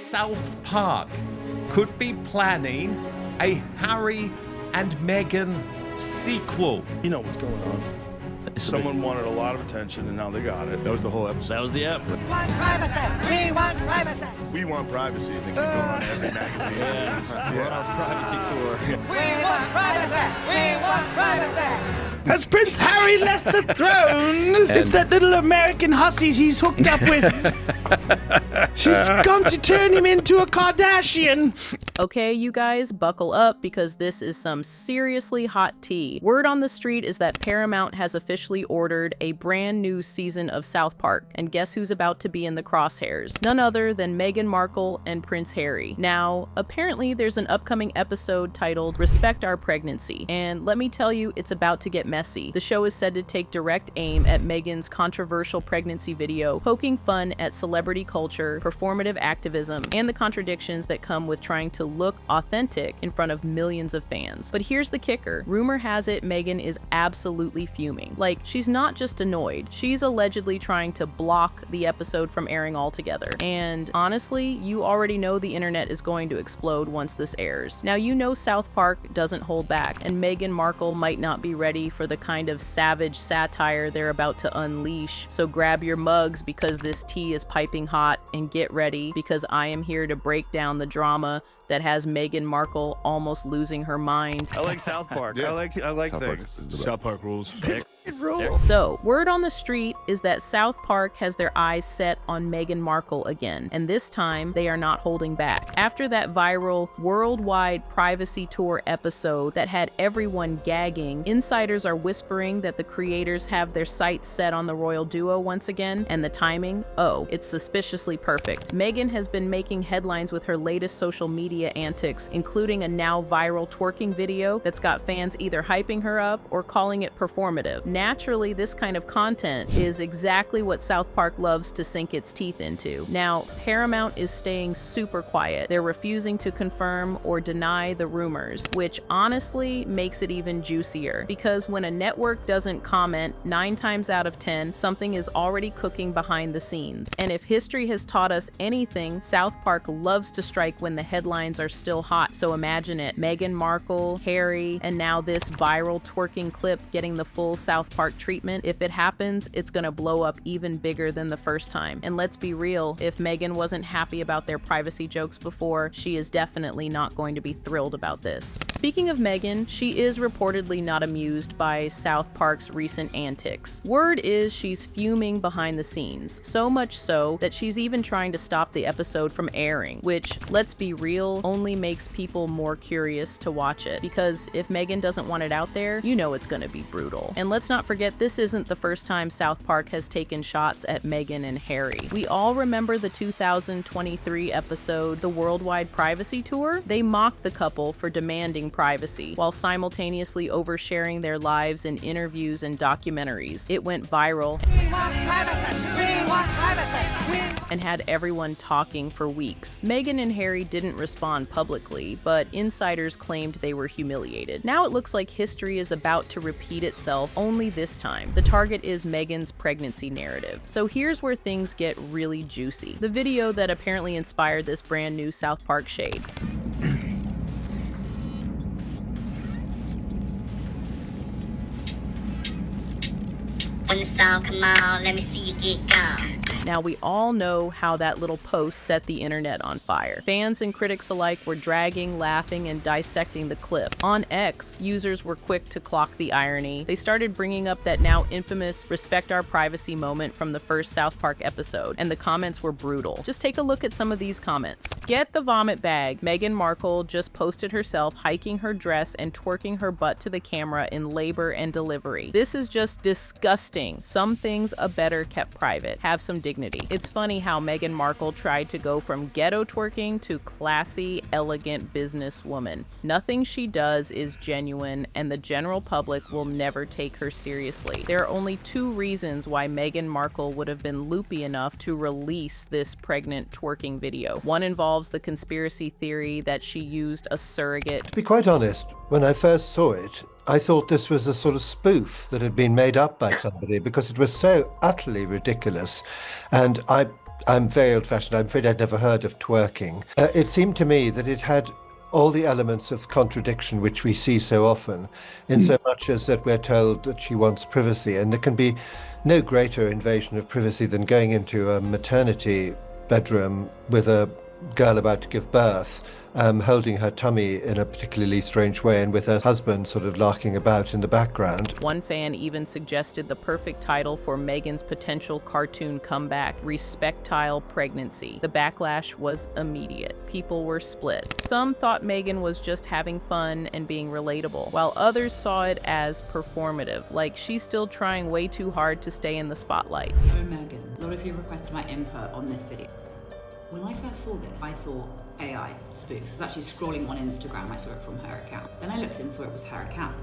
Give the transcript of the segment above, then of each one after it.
South Park could be planning a Harry and Meghan sequel. You know what's going on. Someone wanted a lot of attention, and now they got it. That was the whole episode. That was the ep. We want privacy. We want privacy. We want privacy. They keep going on every magazine. Yeah. We're on our privacy tour. We want privacy. We want privacy. Has Prince Harry left the throne? It's that little American hussy he's hooked up with. She's gone to turn him into a Kardashian. Okay, you guys, buckle up because this is some seriously hot tea. Word on the street is that Paramount has officially ordered a brand new season of South Park, and guess who's about to be in the crosshairs? None other than Meghan Markle and Prince Harry. Now, apparently there's an upcoming episode titled Respect Our Pregnancy, and let me tell you, it's about to get messy. The show is said to take direct aim at Meghan's controversial pregnancy video, poking fun at celebrity culture, performative activism, and the contradictions that come with trying to look authentic in front of millions of fans. But here's the kicker. Rumor has it Meghan is absolutely fuming. Like, she's not just annoyed, she's allegedly trying to block the episode from airing altogether. And honestly, you already know the internet is going to explode once this airs. Now, you know South Park doesn't hold back, and Meghan Markle might not be ready for the kind of savage satire they're about to unleash. So grab your mugs because this tea is piping hot, and get ready because I am here to break down the drama that has Meghan Markle almost losing her mind. I like South Park. Yeah. I like South Park things. is the best. South Park rules. So, word on the street is that South Park has their eyes set on Meghan Markle again, and this time they are not holding back. After that viral worldwide privacy tour episode that had everyone gagging, insiders are whispering that the creators have their sights set on the royal duo once again, and the timing, oh, it's suspiciously perfect. Meghan has been making headlines with her latest social media antics, including a now viral twerking video that's got fans either hyping her up or calling it performative. Naturally, this kind of content is exactly what South Park loves to sink its teeth into. Now, Paramount is staying super quiet. They're refusing to confirm or deny the rumors, which honestly makes it even juicier, because when a network doesn't comment, 9 times out of 10, something is already cooking behind the scenes. And if history has taught us anything, South Park loves to strike when the headlines are still hot. So imagine it, Meghan Markle, Harry, and now this viral twerking clip getting the full South Park treatment. If it happens, it's gonna blow up even bigger than the first time. And let's be real, if Meghan wasn't happy about their privacy jokes before, she is definitely not going to be thrilled about this. Speaking of Meghan, she is reportedly not amused by South Park's recent antics. Word is she's fuming behind the scenes, so much so that she's even trying to stop the episode from airing, which, let's be real, only makes people more curious to watch it, because if Meghan doesn't want it out there, you know it's gonna be brutal. And let's not forget, this isn't the first time South Park has taken shots at Meghan and Harry. We all remember the 2023 episode, The Worldwide Privacy Tour? They mocked the couple for demanding privacy, while simultaneously oversharing their lives in interviews and documentaries. It went viral. We want privacy. We want privacy. And had everyone talking for weeks. Meghan and Harry didn't respond publicly, but insiders claimed they were humiliated. Now it looks like history is about to repeat itself, only this time. The target is Meghan's pregnancy narrative. So here's where things get really juicy. The video that apparently inspired this brand new South Park shade. When the song come on, let me see you get gone. Now, we all know how that little post set the internet on fire. Fans and critics alike were dragging, laughing, and dissecting the clip. On X, users were quick to clock the irony. They started bringing up that now infamous respect our privacy moment from the first South Park episode, and the comments were brutal. Just take a look at some of these comments. Get the vomit bag. Meghan Markle just posted herself hiking her dress and twerking her butt to the camera in labor and delivery. This is just disgusting. Some things are better kept private. Have some dignity. It's funny how Meghan Markle tried to go from ghetto twerking to classy, elegant businesswoman. Nothing she does is genuine, and the general public will never take her seriously. There are only 2 reasons why Meghan Markle would have been loopy enough to release this pregnant twerking video. One involves the conspiracy theory that she used a surrogate. To be quite honest, when I first saw it, I thought this was a sort of spoof that had been made up by somebody because it was so utterly ridiculous. And I I'm very old-fashioned. I'm afraid I'd never heard of twerking. It seemed to me that it had all the elements of contradiction which we see so often, in so much as that we're told that she wants privacy, and there can be no greater invasion of privacy than going into a maternity bedroom with a girl about to give birth, holding her tummy in a particularly strange way, and with her husband sort of larking about in the background. One fan even suggested the perfect title for Meghan's potential cartoon comeback, Respectile Pregnancy. The backlash was immediate. People were split. Some thought Meghan was just having fun and being relatable, while others saw it as performative, like she's still trying way too hard to stay in the spotlight. Hello Meghan, a lot of you requested my input on this video. When I first saw this, I thought AI spoof. I was actually scrolling on Instagram, I saw it from her account. Then I looked and saw it was her account.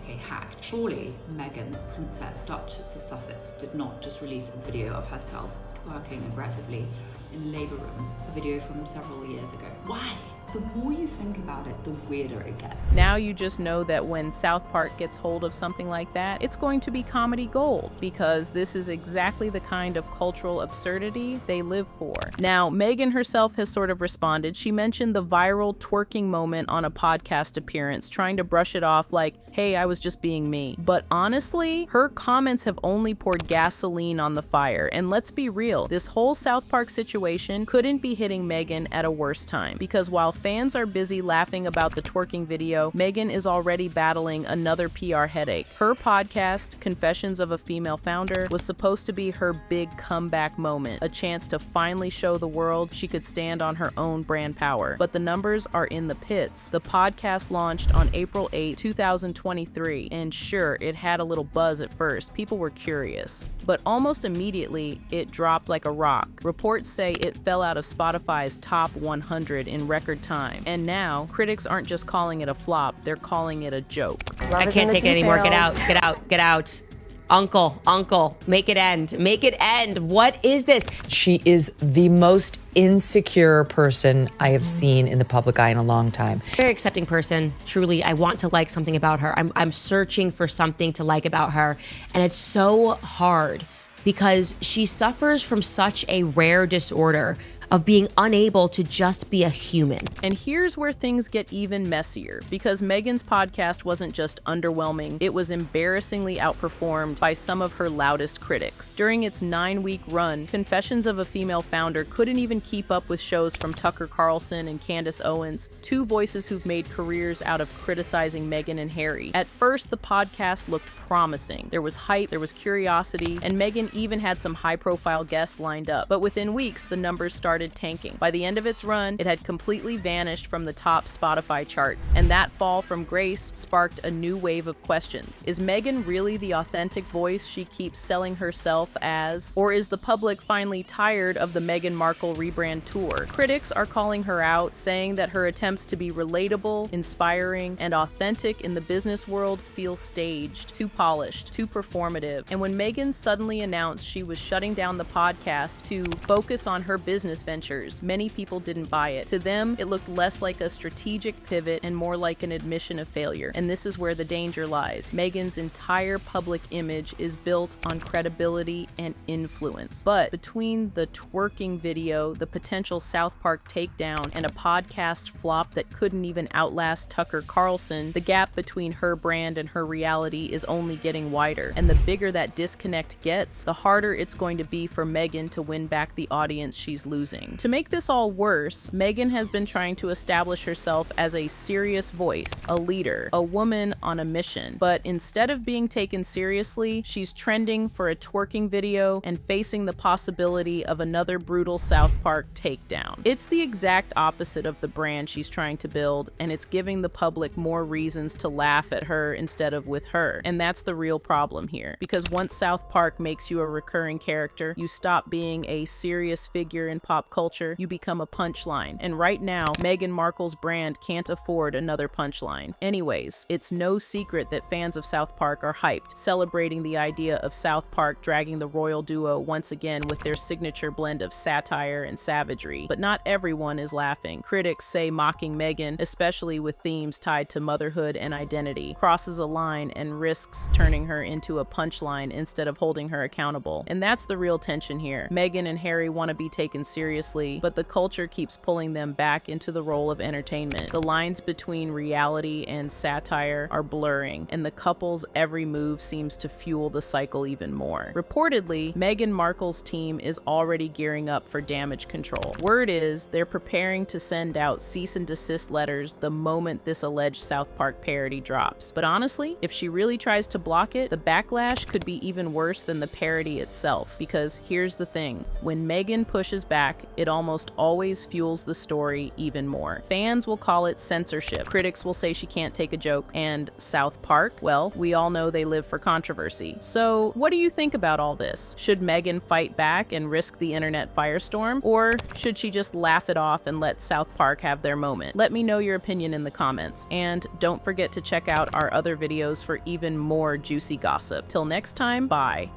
Okay, hacked. Surely Meghan, Princess, Duchess of Sussex, did not just release a video of herself twerking aggressively in the labour room, a video from several years ago. Why? The more you think about it, the weirder it gets. Now you just know that when South Park gets hold of something like that, it's going to be comedy gold, because this is exactly the kind of cultural absurdity they live for. Now, Meghan herself has sort of responded. She mentioned the viral twerking moment on a podcast appearance, trying to brush it off like, hey, I was just being me. But honestly, her comments have only poured gasoline on the fire. And let's be real, this whole South Park situation couldn't be hitting Meghan at a worse time, because while fans are busy laughing about the twerking video, Meghan is already battling another PR headache. Her podcast, Confessions of a Female Founder, was supposed to be her big comeback moment, a chance to finally show the world she could stand on her own brand power. But the numbers are in the pits. The podcast launched on April 8, 2023, and sure, it had a little buzz at first. People were curious. But almost immediately, it dropped like a rock. Reports say it fell out of Spotify's top 100 in record time. And now, critics aren't just calling it a flop, they're calling it a joke. I can't take it anymore. Get out, get out, get out. Uncle, make it end. Make it end. What is this? She is the most insecure person I have seen in the public eye in a long time. Very accepting person. Truly, I want to like something about her. I'm searching for something to like about her. And it's so hard because she suffers from such a rare disorder of being unable to just be a human. And here's where things get even messier, because Meghan's podcast wasn't just underwhelming, it was embarrassingly outperformed by some of her loudest critics. During its 9-week run, Confessions of a Female Founder couldn't even keep up with shows from Tucker Carlson and Candace Owens, two voices who've made careers out of criticizing Meghan and Harry. At first, the podcast looked promising. There was hype, there was curiosity, and Meghan even had some high-profile guests lined up. But within weeks, the numbers started tanking. By the end of its run, it had completely vanished from the top Spotify charts, and that fall from grace sparked a new wave of questions. Is Meghan really the authentic voice she keeps selling herself as? Or is the public finally tired of the Meghan Markle rebrand tour? Critics are calling her out, saying that her attempts to be relatable, inspiring, and authentic in the business world feel staged, too polished, too performative. And when Meghan suddenly announced she was shutting down the podcast to focus on her business ventures, many people didn't buy it. To them, it looked less like a strategic pivot and more like an admission of failure. And this is where the danger lies. Meghan's entire public image is built on credibility and influence. But between the twerking video, the potential South Park takedown, and a podcast flop that couldn't even outlast Tucker Carlson, the gap between her brand and her reality is only getting wider. And the bigger that disconnect gets, the harder it's going to be for Meghan to win back the audience she's losing. To make this all worse, Meghan has been trying to establish herself as a serious voice, a leader, a woman on a mission. But instead of being taken seriously, she's trending for a twerking video and facing the possibility of another brutal South Park takedown. It's the exact opposite of the brand she's trying to build, and it's giving the public more reasons to laugh at her instead of with her. And that's the real problem here, because once South Park makes you a recurring character, you stop being a serious figure in pop pop culture, you become a punchline. And right now, Meghan Markle's brand can't afford another punchline. Anyways, it's no secret that fans of South Park are hyped, celebrating the idea of South Park dragging the royal duo once again with their signature blend of satire and savagery. But not everyone is laughing. Critics say mocking Meghan, especially with themes tied to motherhood and identity, crosses a line and risks turning her into a punchline instead of holding her accountable. And that's the real tension here. Meghan and Harry want to be taken seriously, but the culture keeps pulling them back into the role of entertainment. The lines between reality and satire are blurring, and the couple's every move seems to fuel the cycle even more. Reportedly, Meghan Markle's team is already gearing up for damage control. Word is they're preparing to send out cease and desist letters the moment this alleged South Park parody drops. But honestly, if she really tries to block it, the backlash could be even worse than the parody itself. Because here's the thing, when Meghan pushes back, it almost always fuels the story even more. Fans will call it censorship, critics will say she can't take a joke, and South Park, well, we all know they live for controversy. So what do you think about all this? Should Meghan fight back and risk the internet firestorm, or should she just laugh it off and let South Park have their moment? Let me know your opinion in the comments, and don't forget to check out our other videos for even more juicy gossip. Till next time, bye.